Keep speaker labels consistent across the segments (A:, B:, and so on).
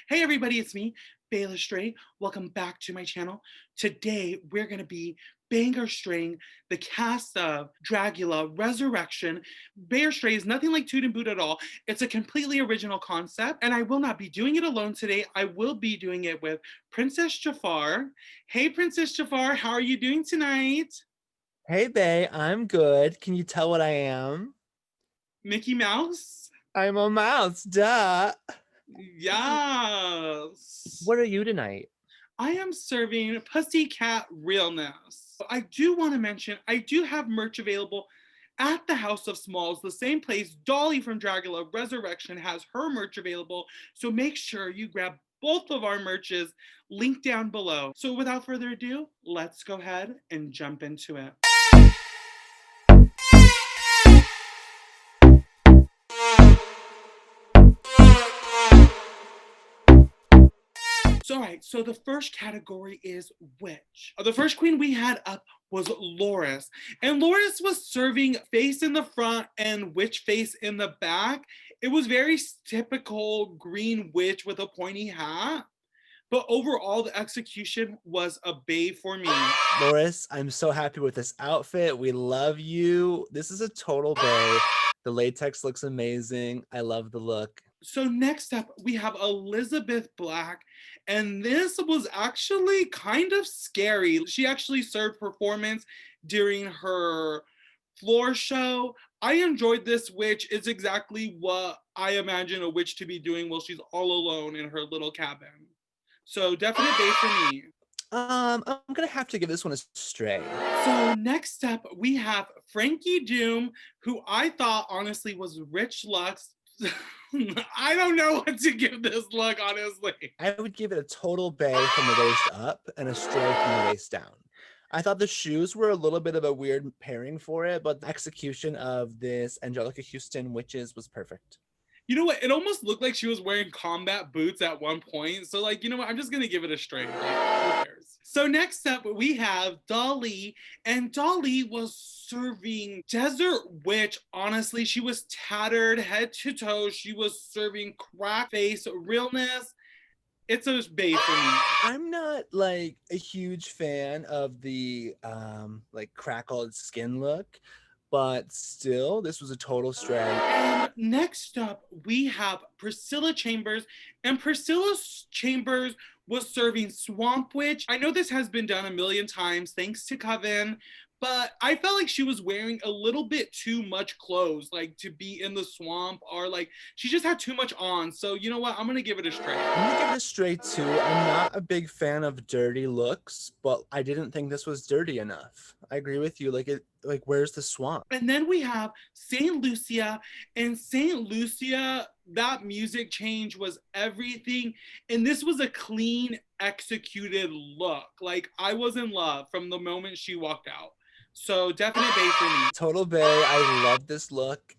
A: Hey everybody, it's me, Baylor Stray. Welcome back to my channel. Today we're gonna be banger straying the cast of Dragula Resurrection. Bear Stray is nothing like Toot and Boot at all. It's a completely original concept, and I will not be doing it alone today. I will be doing it with Princess Jafar. Hey Princess Jafar, how are you doing tonight?
B: Hey, Bay, I'm good. Can you tell what I am?
A: Mickey Mouse?
B: I'm a mouse, duh.
A: Yes.
B: What are you tonight?
A: I am serving Pussycat Realness. I do want to mention I do have merch available at the House of Smalls, the same place Dolly from Dragula Resurrection has her merch available. So make sure you grab both of our merches, link down below. So without further ado, let's go ahead and jump into it. So, all right, so the first category is witch. The first queen we had up was Loris. And Loris was serving face in the front and witch face in the back. It was very typical green witch with a pointy hat. But overall, the execution was a bae for me.
B: Loris, I'm so happy with this outfit. We love you. This is a total Bay. The latex looks amazing. I love the look.
A: So next up, we have Elizabeth Black, and this was actually kind of scary. She actually served performance during her floor show. I enjoyed this witch. It's exactly what I imagine a witch to be doing while she's all alone in her little cabin. So definite base for me.
B: I'm gonna have to give this one a stray.
A: So next up, we have Frankie Doom, who I thought honestly was Rich Lux. I don't know what to give this look, honestly.
B: I would give it a total Bay from the waist up and a stray from the waist down. I thought the shoes were a little bit of a weird pairing for it, but the execution of this Angelica Houston Witches was perfect.
A: You know what? It almost looked like she was wearing combat boots at one point. So, like, you know what? I'm just gonna give it a straight. Like, who cares? So next up, we have Dolly, and Dolly was serving Desert Witch. Honestly, she was tattered head to toe. She was serving crack face realness. It's a bae for me.
B: I'm not like a huge fan of the like crackled skin look, but still this was a total stray.
A: And next up, we have Priscilla Chambers, and Priscilla Chambers was serving Swamp Witch. I know this has been done a million times, thanks to Coven, but I felt like she was wearing a little bit too much clothes, like to be in the swamp, or like she just had too much on. So you know what? I'm gonna give it a straight.
B: I'm gonna give it a straight two. I'm not a big fan of dirty looks, but I didn't think this was dirty enough. I agree with you. Like where's the swamp?
A: And then we have St. Lucia. And St. Lucia, that music change was everything. And this was a clean, executed look. Like, I was in love from the moment she walked out. So, definite bae for me.
B: Total Bay. I love this look.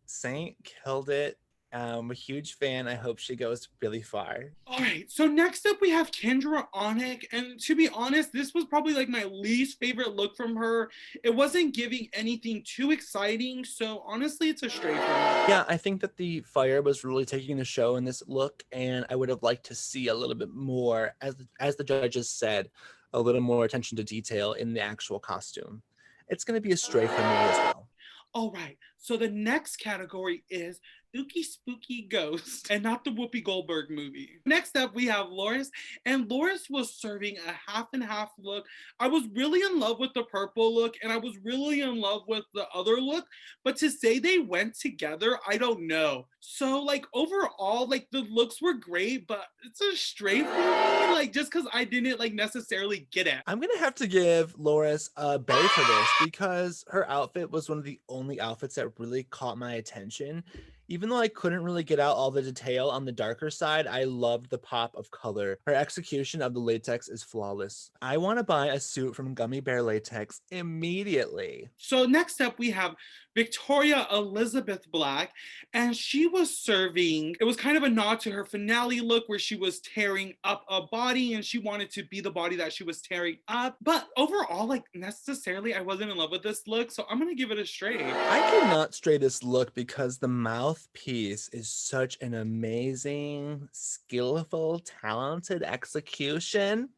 B: Saint killed it. I'm a huge fan. I hope she goes really far.
A: All right, so next up we have Kendra Onick, and to be honest, this was probably like my least favorite look from her. It wasn't giving anything too exciting, so honestly, it's a straight for me.
B: Yeah, I think that the fire was really taking the show in this look, and I would have liked to see a little bit more, as the judges said, a little more attention to detail in the actual costume. It's going to be a stray for me as well.
A: All right, so the next category is Ookie Spooky Ghost, and not the Whoopi Goldberg movie. Next up, we have Loris, and Loris was serving a half and half look. I was really in love with the purple look, and I was really in love with the other look, but to say they went together, I don't know. So, like, overall, like, the looks were great, but it's a straight for me, like, just because I didn't, like, necessarily get it.
B: I'm gonna have to give Loris a bay for this because her outfit was one of the only outfits that really caught my attention. Even though I couldn't really get out all the detail on the darker side, I loved the pop of color. Her execution of the latex is flawless. I want to buy a suit from Gummy Bear Latex immediately.
A: So next up, we have Victoria Elizabeth Black, and she was serving. It was kind of a nod to her finale look where she was tearing up a body, and she wanted to be the body that she was tearing up. But overall, like necessarily, I wasn't in love with this look, so I'm gonna give it a straight.
B: I cannot stray this look because the mouth piece is such an amazing, skillful, talented execution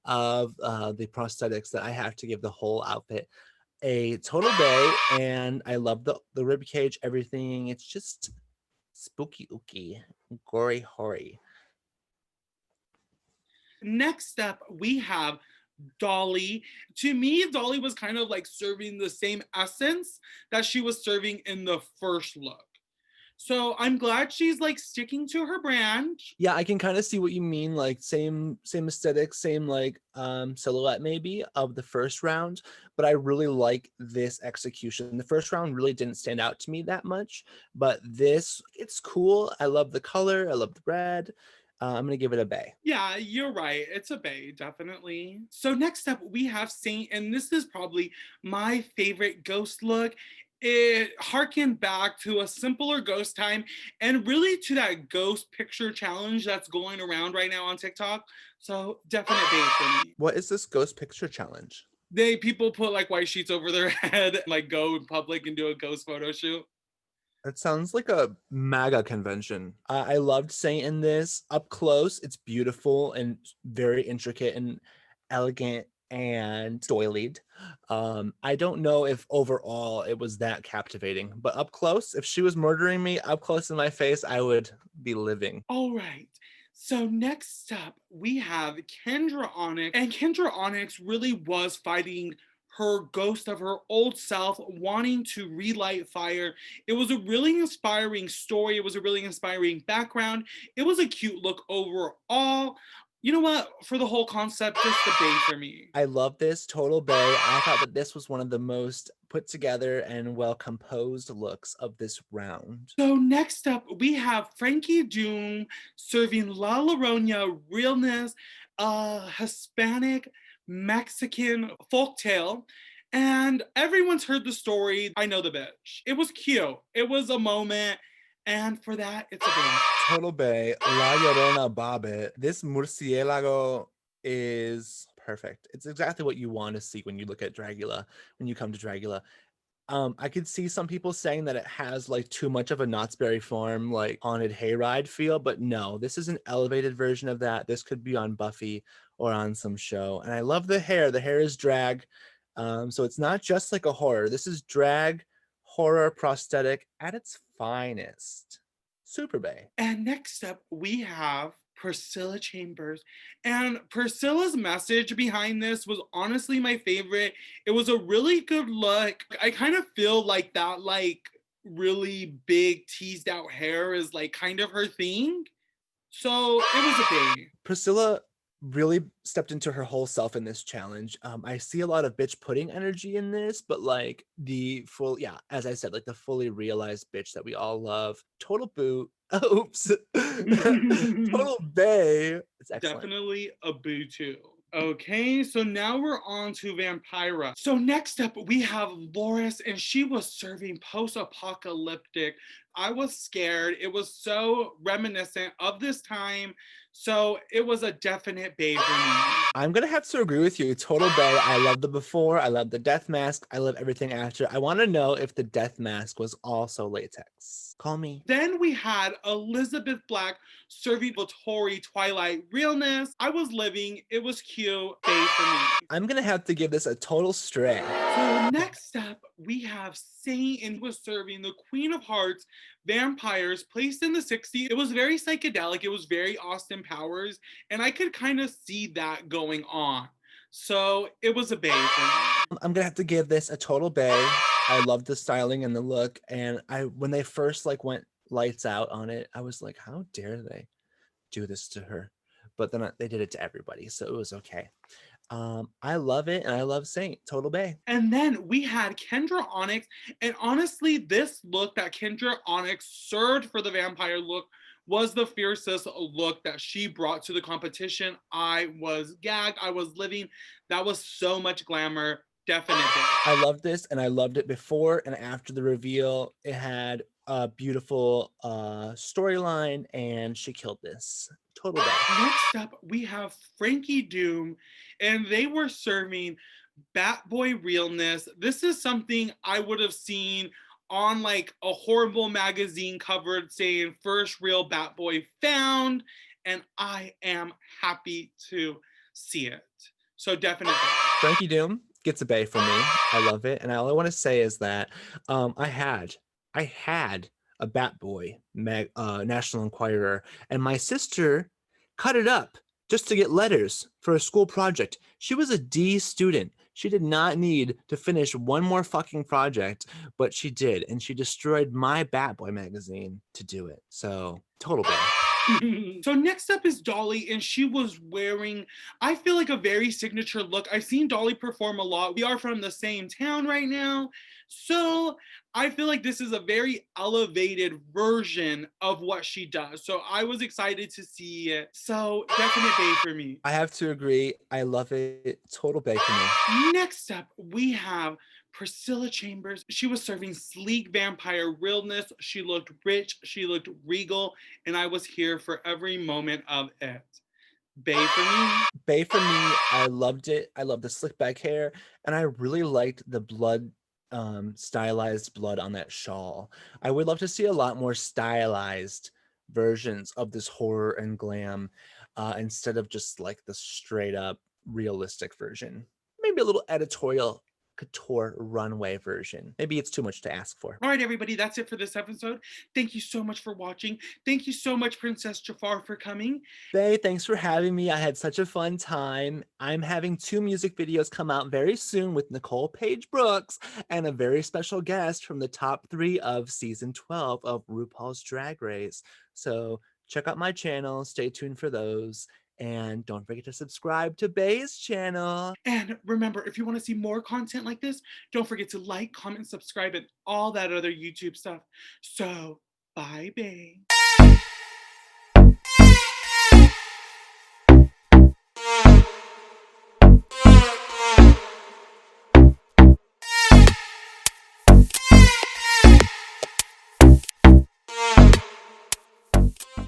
B: of the prosthetics that I have to give the whole outfit a total bay. And I love the rib cage, everything. It's just spooky ooky, gory hoary.
A: Next up, we have Dolly. To me, Dolly was kind of like serving the same essence that she was serving in the first look. So I'm glad she's like sticking to her brand.
B: Yeah, I can kind of see what you mean. Like same aesthetic, same like silhouette maybe of the first round, but I really like this execution. The first round really didn't stand out to me that much, but this, it's cool. I love the color. I love the red. I'm gonna give it a bay.
A: Yeah, you're right. It's a bae, definitely. So next up, we have Saint, and this is probably my favorite ghost look. It harkened back to a simpler ghost time and really to that ghost picture challenge that's going around right now on TikTok. So definite bae for me.
B: What is this ghost picture challenge?
A: People put like white sheets over their head, and, like go in public and do a ghost photo shoot.
B: It sounds like a MAGA convention. I loved Saint in this. Up close, it's beautiful and very intricate and elegant and doilied. I don't know if overall it was that captivating, but up close, if she was murdering me up close in my face, I would be living.
A: All right. So next up, we have Kendra Onyx, and Kendra Onyx really was fighting her ghost of her old self, wanting to relight fire. It was a really inspiring story. It was a really inspiring background. It was a cute look overall. You know what? For the whole concept, just the bae for me.
B: I love this total bay. I thought that this was one of the most put together and well composed looks of this round.
A: So next up, we have Frankie Doom serving La Llorona realness, a Hispanic Mexican folktale. And everyone's heard the story. I know the bitch. It was cute. It was a moment. And for that, it's a bitch.
B: Total bay, La Llorona Bobbit. This murcielago is perfect. It's exactly what you want to see when you look at Dragula, when you come to Dragula. I could see some people saying that it has like too much of a Knott's Berry Farm, like haunted hayride feel, but no, this is an elevated version of that. This could be on Buffy or on some show. And I love the hair. The hair is drag. So it's not just like a horror. This is drag horror prosthetic at its finest. Super Bay.
A: And next up, we have Priscilla Chambers. And Priscilla's message behind this was honestly my favorite. It was a really good look. I kind of feel like that, like, really big teased out hair is like kind of her thing. So it was a thing.
B: Priscilla really stepped into her whole self in this challenge. I see a lot of bitch pudding energy in this, but like the full, yeah, as I said, like the fully realized bitch that we all love. Total boot. Oops. Total bay. It's excellent.
A: Definitely a boo too. Okay, so now we're on to Vampira. So next up, we have Loris, and she was serving post-apocalyptic. I was scared. It was so reminiscent of this time. So it was a definite bae for me.
B: I'm gonna have to agree with you. Total bay. I love the before. I love the death mask. I love everything after. I want to know if the death mask was also latex. Call me.
A: Then we had Elizabeth Black serving Vittori Twilight realness. I was living. It was cute. Bae for me.
B: I'm gonna have to give this a total stray.
A: So next up, we have Saint, and he was serving the Queen of Hearts vampires placed in the 60s. It was very psychedelic. It was very Austin Powers, and I could kind of see that going on. So it was a bae for me.
B: I'm gonna have to give this a total bay. I loved the styling and the look, and when they first like went lights out on it, I was like, how dare they do this to her? But then they did it to everybody, so it was okay. I love it, and I love Saint. Total bay.
A: And then we had Kendra Onyx, and honestly, this look that Kendra Onyx served for the vampire look was the fiercest look that she brought to the competition. I was gagged. I was living. That was so much glamour. Definitely.
B: I loved this, and I loved it before and after the reveal. It had a beautiful storyline, and she killed this. Total bay.
A: Next up, we have Frankie Doom, and they were serving Bat Boy realness. This is something I would have seen on like a horrible magazine cover saying first real Bat Boy found, and I am happy to see it. So definitely.
B: Frankie Doom gets a bay from me. I love it. And all I want to say is that I had a Bat Boy National Enquirer, and my sister cut it up just to get letters for a school project. She was a D student. She did not need to finish one more fucking project, but she did. And she destroyed my Bat Boy magazine to do it. So, total bay.
A: So next up is Dolly, and she was wearing, I feel like, a very signature look. I've seen Dolly perform a lot. We are from the same town right now, so I feel like this is a very elevated version of what she does. So I was excited to see it. So definite bay for me.
B: I have to agree. I love it. Total bay for me.
A: Next up, we have Priscilla Chambers. She was serving sleek vampire realness. She looked rich, she looked regal, and I was here for every moment of it. Bay for me.
B: Bay for me. I loved it. I love the slick back hair, and I really liked the blood, stylized blood on that shawl. I would love to see a lot more stylized versions of this horror and glam, instead of just like the straight up realistic version. Maybe a little editorial couture runway version. Maybe it's too much to ask for.
A: All right, everybody, that's it for this episode. Thank you so much for watching. Thank you so much, Princess Jafar, for coming.
B: Faye, thanks for having me. I had such a fun time. I'm having 2 music videos come out very soon with Nicole Page Brooks and a very special guest from the top 3 of season 12 of RuPaul's Drag Race. So check out my channel, stay tuned for those, and don't forget to subscribe to Bae's channel.
A: And remember, if you want to see more content like this, don't forget to like, comment, subscribe, and all that other YouTube stuff. So, bye, babe.